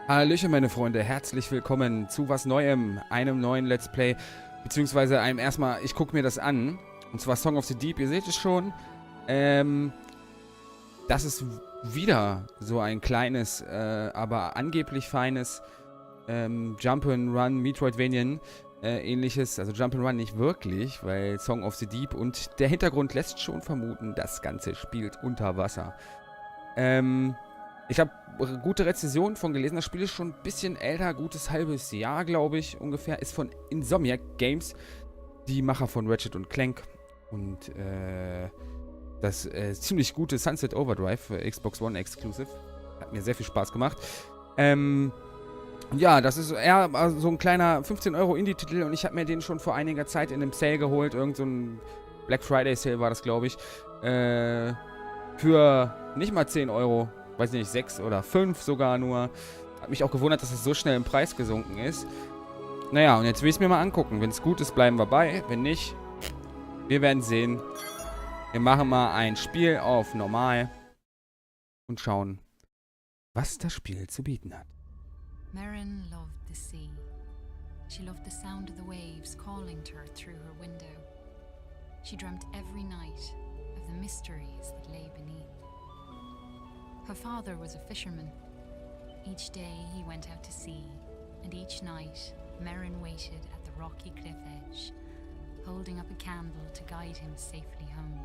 Hallöchen meine Freunde, herzlich willkommen zu was Neuem, einem neuen Let's Play, beziehungsweise einem erstmal, ich gucke mir das an, und zwar Song of the Deep, ihr seht es schon, das ist wieder so ein kleines, aber angeblich feines Jump'n'Run, Metroidvanien, ähnliches, also Jump'n'Run nicht wirklich, weil Song of the Deep und der Hintergrund lässt schon vermuten, das Ganze spielt unter Wasser. Ich habe gute Rezensionen von gelesen. Das Spiel ist schon ein bisschen älter, gutes halbes Jahr, glaube ich, ungefähr. Ist von Insomniac Games, die Macher von Ratchet und Clank. Und das ziemlich gute Sunset Overdrive für Xbox One Exclusive. Hat mir sehr viel Spaß gemacht. Ja, das ist eher so ein kleiner 15 € Indie-Titel und ich habe mir den schon vor einiger Zeit in einem Sale geholt. Irgend so ein Black Friday Sale war das, glaube ich. Für nicht mal 10 €. Weiß nicht, 6 oder 5 sogar nur. Hat mich auch gewundert, dass es so schnell im Preis gesunken ist. Naja, und jetzt will ich es mir mal angucken. Wenn es gut ist, bleiben wir bei. Wenn nicht, wir werden sehen. Wir machen mal ein Spiel auf normal und schauen, was das Spiel zu bieten hat. Machern loved the sea. She loved the sound of the waves calling to her through her window. She dreamt every night of the mysteries that lay beneath. Her father was a fisherman. Each day he went out to sea, and each night Machern waited at the rocky cliff edge, holding up a candle to guide him safely home.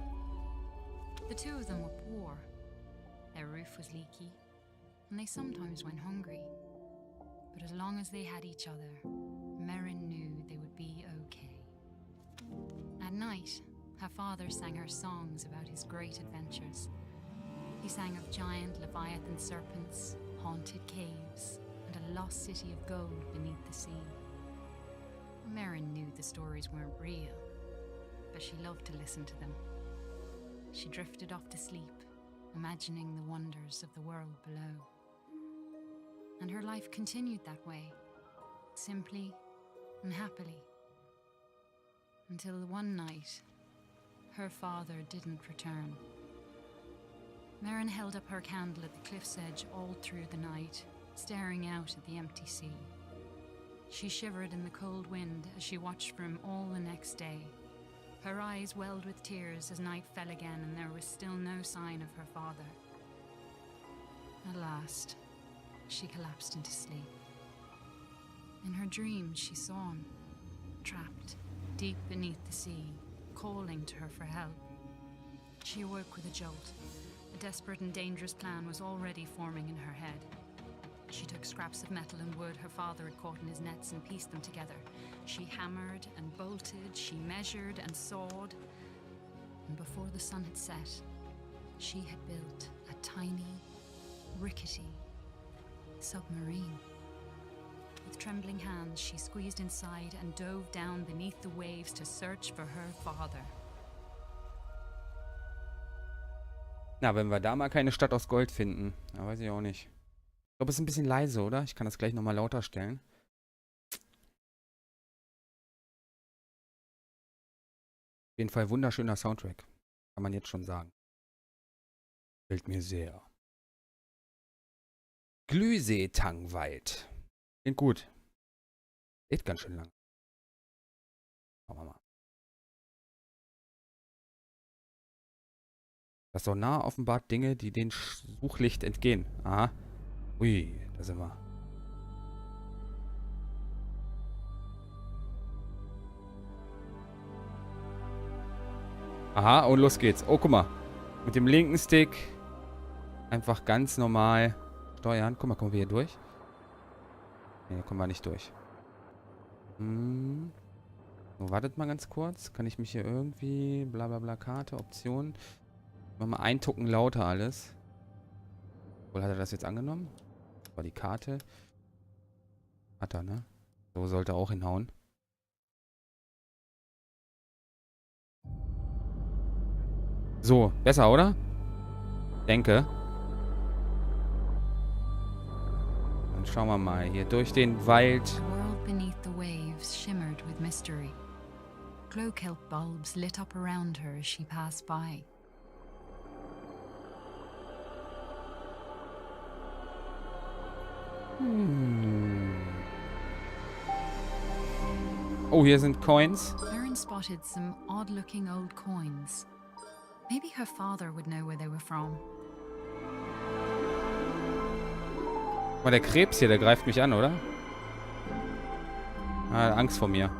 The two of them were poor. Their roof was leaky, and they sometimes went hungry. But as long as they had each other, Machern knew they would be okay. At night, her father sang her songs about his great adventures. He sang of giant leviathan serpents, haunted caves, and a lost city of gold beneath the sea. Machern knew the stories weren't real, but she loved to listen to them. She drifted off to sleep, imagining the wonders of the world below. And her life continued that way, simply and happily. Until one night, her father didn't return. Machern held up her candle at the cliff's edge all through the night, staring out at the empty sea. She shivered in the cold wind as she watched for him all the next day. Her eyes welled with tears as night fell again and there was still no sign of her father. At last, she collapsed into sleep. In her dreams, she saw him, trapped deep beneath the sea, calling to her for help. She awoke with a jolt. A desperate and dangerous plan was already forming in her head. She took scraps of metal and wood her father had caught in his nets and pieced them together. She hammered and bolted, she measured and sawed. And before the sun had set, she had built a tiny, rickety submarine. With trembling hands, she squeezed inside and dove down beneath the waves to search for her father. Na, wenn wir da mal keine Stadt aus Gold finden, da weiß ich auch nicht. Ich glaube, es ist ein bisschen leise, oder? Ich kann das gleich nochmal lauter stellen. Auf jeden Fall wunderschöner Soundtrack. Kann man jetzt schon sagen. Gefällt mir sehr. Glühseetangwald. Klingt gut. Geht ganz schön lang. Schauen wir mal. Das Sonar offenbart Dinge, die dem Suchlicht entgehen. Aha. Ui, da sind wir. Aha, und los geht's. Oh, guck mal. Mit dem linken Stick einfach ganz normal steuern. Guck mal, kommen wir hier durch? Ne, hier kommen wir nicht durch. So, wartet mal ganz kurz. Kann ich mich hier irgendwie... Blablabla, Karte, Optionen... Mach mal ein Tucken lauter alles. Wohl hat er das jetzt angenommen? Das war die Karte. Hat er, ne? So sollte er auch hinhauen. So, besser, oder? Denke. Dann schauen wir mal hier durch den Wald. The world beneath the waves shimmered with mystery. Glow-kelp bulbs lit up around her as she passed by. Oh, hier sind Coins. Machern spotted some odd-looking old coins. Maybe her father would know where they were from. Mal der Krebs hier, der greift mich an, oder? Ah, Angst vor mir.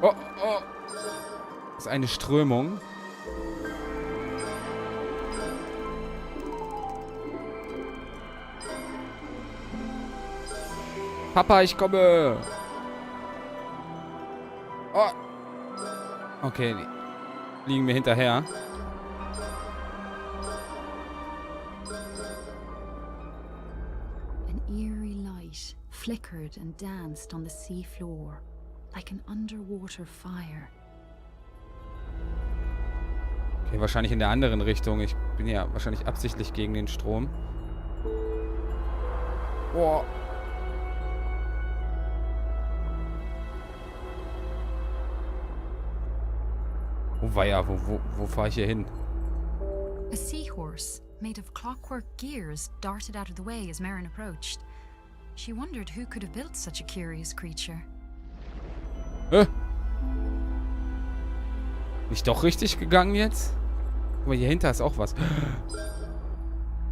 Oh, oh. Das ist eine Strömung. Papa, ich komme. Oh. Okay, die liegen mir hinterher. An eerie light flickered and danced on the sea floor, like an underwater fire. Okay, wahrscheinlich in der anderen Richtung. Ich bin ja wahrscheinlich absichtlich gegen den Strom. Boah. Oh weia, wo fahre ich hier hin? A seahorse made of clockwork gears darted out of the way as Machern approached. She wondered who could have built such a curious creature. Nicht doch richtig gegangen jetzt? Guck mal, hier hinter ist auch was.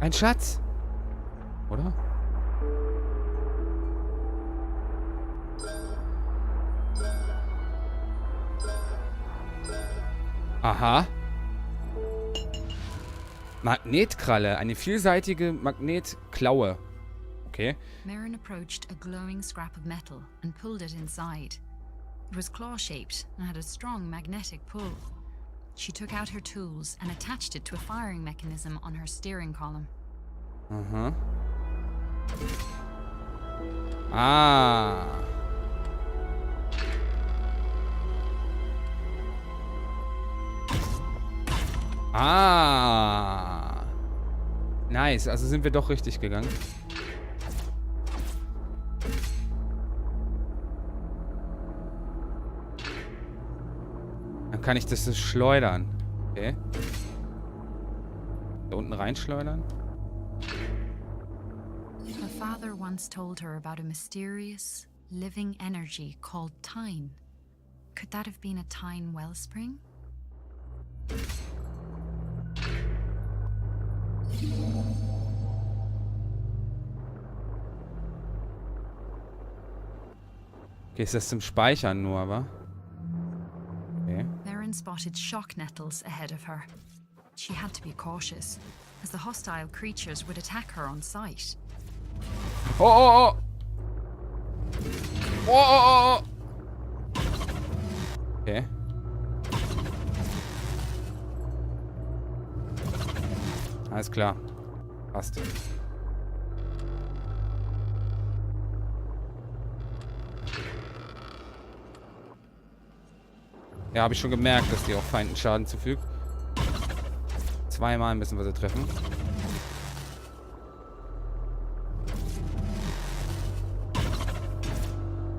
Ein Schatz. Oder? Aha. Magnetkralle. Eine vielseitige Magnetklaue. Okay. Machern approached a glowing scrap of metal and pulled it inside. It was claw-shaped and had a strong magnetic pull. She took out her tools and attached it to a firing mechanism on her steering column. Aha. Ah. Ah. Nice. Also sind wir doch richtig gegangen. Dann kann ich das so schleudern. Okay. Da unten reinschleudern. Her father once told her about a mysterious, living energy called Time. Could that have been a Time wellspring? Okay, ist das zum Speichern nur, wa? Okay. Machern spotted shock nettles ahead of her. She had to be cautious, as the hostile creatures would attack her on sight. Oh, oh, oh! Oh, oh, oh, oh! Okay. Alles klar. Passt. Ja, habe ich schon gemerkt, dass die auch Feinden Schaden zufügt. Zweimal müssen wir sie treffen.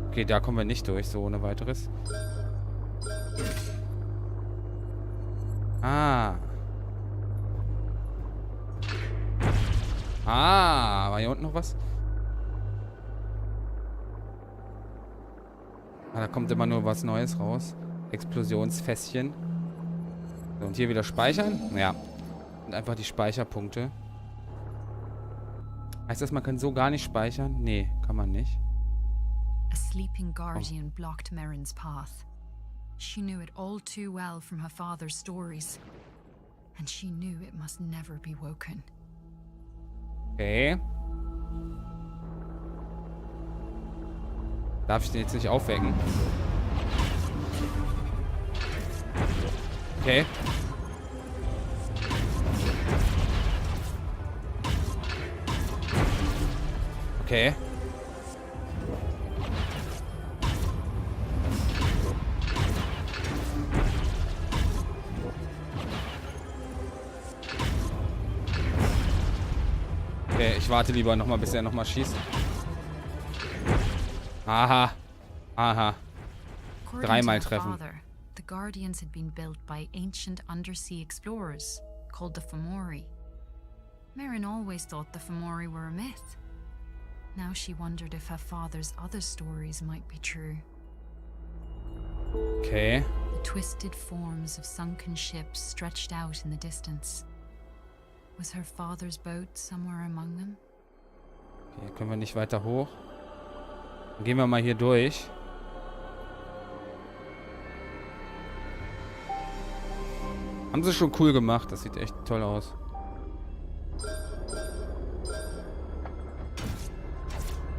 Okay, da kommen wir nicht durch, so ohne weiteres. Ah. Ah, war hier unten noch was? Ah, da kommt immer nur was Neues raus. Explosionsfässchen. So, und hier wieder speichern? Ja. Und einfach die Speicherpunkte. Heißt das, man kann so gar nicht speichern? Nee, kann man nicht. A sleeping guardian blocked Machern's path. She knew it all too well from her father's stories. And she knew it must never be woken. Okay. Darf ich den jetzt nicht aufwecken? Okay. Okay. Okay, ich warte lieber nochmal, bis er nochmal schießt. Aha. Aha. Dreimal treffen. The Guardians had been built by ancient undersea explorers called the Fomori. Machern always thought the Fomori were a myth. Now she wondered if her father's other stories might be true. Okay. The twisted forms of sunken ships stretched out in the distance. Was her father's boat somewhere among them? Hier können wir nicht weiter hoch. Dann gehen wir mal hier durch. Haben sie schon cool gemacht. Das sieht echt toll aus.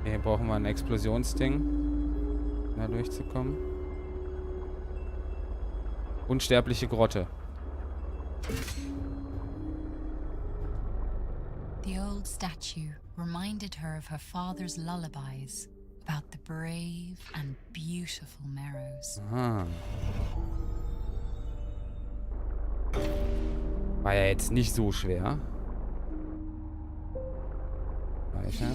Hier brauchen wir ein Explosionsding, um da durchzukommen. Unsterbliche Grotte. The old statue reminded her of her father's lullabies about the brave and beautiful Meros. Aha. War ja jetzt nicht so schwer. Weiter.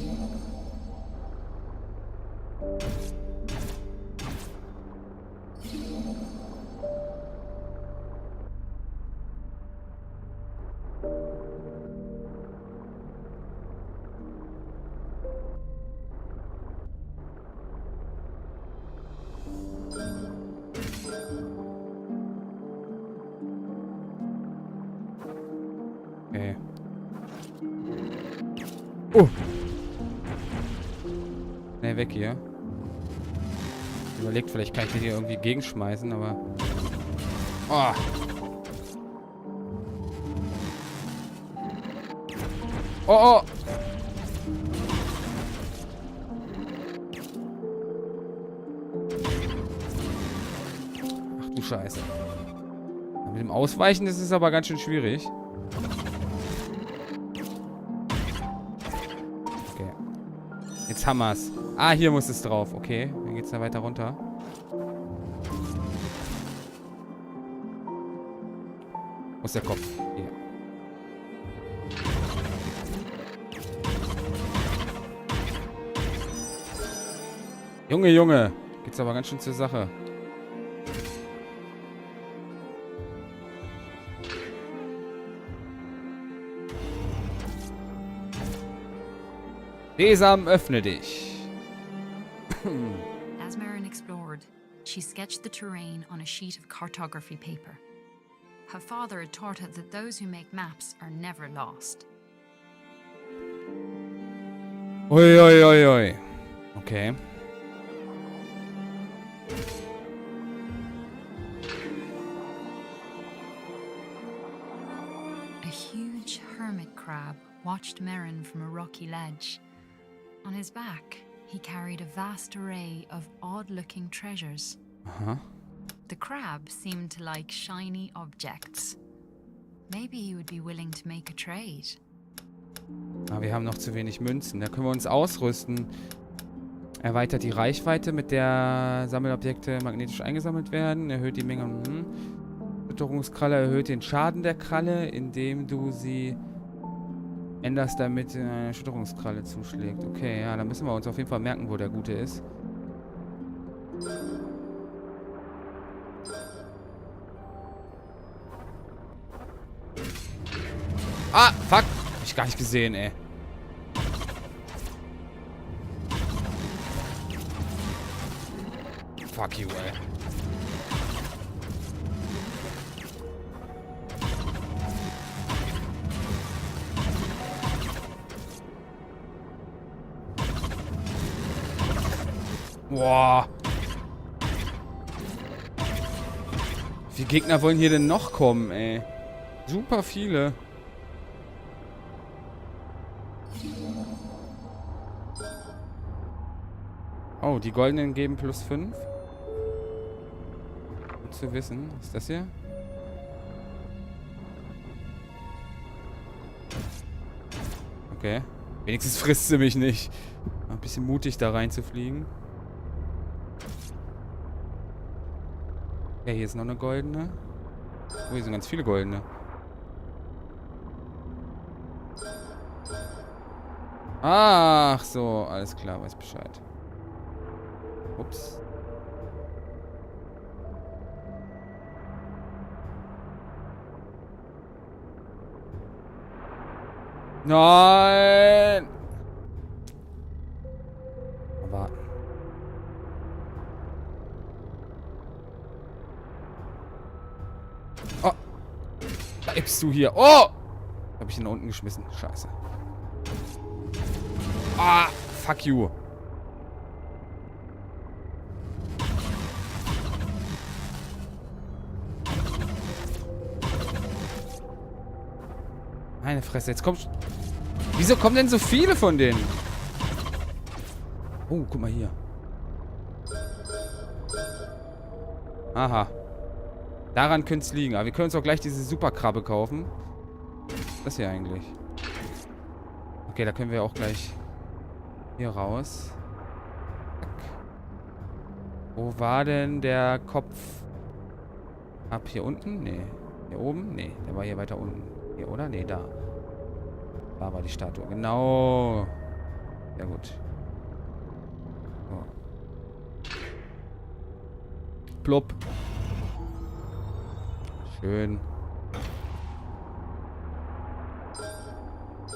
Okay. Oh! Ne, weg hier. Überlegt, vielleicht kann ich den hier irgendwie gegenschmeißen, aber... Oh! Oh, oh! Ach du Scheiße. Mit dem Ausweichen ist es aber ganz schön schwierig. Okay. Jetzt haben wir's. Ah, hier muss es drauf. Okay, dann geht's da weiter runter. Wo ist der Kopf? Hier. Junge, Junge. Geht's aber ganz schön zur Sache. Sesam, öffne dich. As Machern explored, she sketched the terrain on a sheet of cartography paper. Her father had taught her that those who make maps are never lost. Ui, ui, ui, ui. Okay. A huge hermit crab watched Machern from a rocky ledge. On his back, he carried a vast array of odd-looking treasures. Aha. The crab seemed to like shiny objects. Maybe he would be willing to make a trade. Ah, wir haben noch zu wenig Münzen. Da können wir uns ausrüsten. Erweitert die Reichweite, mit der Sammelobjekte magnetisch eingesammelt werden. Erhöht die Menge. Witterungskralle erhöht den Schaden der Kralle, indem du sie änderst, damit eine Erschütterungskralle zuschlägt. Okay, ja, dann müssen wir uns auf jeden Fall merken, wo der Gute ist. Ah, fuck! Hab ich gar nicht gesehen, ey. Fuck you, ey. Boah. Wie viele Gegner wollen hier denn noch kommen, ey? Super viele. Oh, die goldenen geben +5. Gut zu wissen. Was ist das hier? Okay. Wenigstens frisst sie mich nicht. Ein bisschen mutig da reinzufliegen. Ja, hier ist noch eine goldene. Oh, hier sind ganz viele goldene. Ach so, alles klar, weiß Bescheid. Ups. Nein! Aber... Oh! Bleibst du hier? Oh! Hab ich ihn nach unten geschmissen. Scheiße. Ah! Fuck you. Meine Fresse, jetzt kommt... Wieso kommen denn so viele von denen? Oh, guck mal hier. Aha. Daran könnte es liegen. Aber wir können uns auch gleich diese Superkrabbe kaufen. Das hier eigentlich. Okay, da können wir auch gleich hier raus. Wo war denn der Kopf? Ab hier unten? Nee. Hier oben? Nee, der war hier weiter unten. Hier, oder? Nee, da. Da war die Statue. Genau. Sehr gut. So. Plopp. Schön.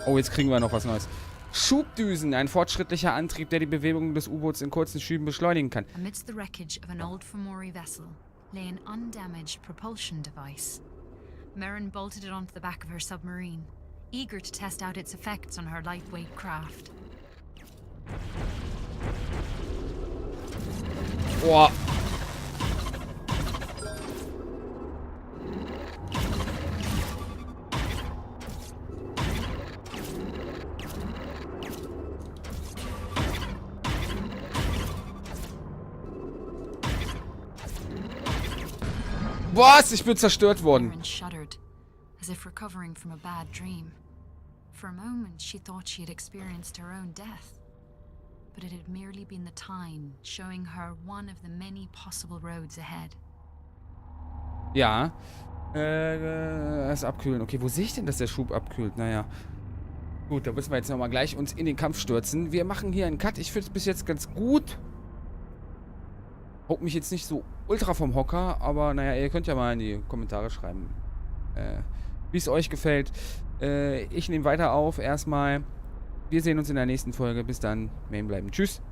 Oh, jetzt kriegen wir noch was Neues. Schubdüsen. Ein fortschrittlicher Antrieb, der die Bewegung des U-Boots in kurzen Schüben beschleunigen kann. Amidst the wreckage of an old Fomori vessel lay an undamaged propulsion device. Machern bolted it onto the back of her submarine, eager to test out its effects on her lightweight craft. Boah. Was? Ich bin zerstört worden. Machern shuddered, as if recovering from a bad dream. For a moment, she thought she had experienced her own death. But it had merely been the time showing her one of the many possible roads ahead. Ja. Das Abkühlen. Okay, wo sehe ich denn, dass der Schub abkühlt? Naja. Gut, da müssen wir jetzt nochmal gleich uns in den Kampf stürzen. Wir machen hier einen Cut. Ich finde es bis jetzt ganz gut. Haut mich jetzt nicht so ultra vom Hocker, aber naja, ihr könnt ja mal in die Kommentare schreiben, wie es euch gefällt. Ich nehme weiter auf. Erstmal, wir sehen uns in der nächsten Folge. Bis dann, Main bleiben. Tschüss.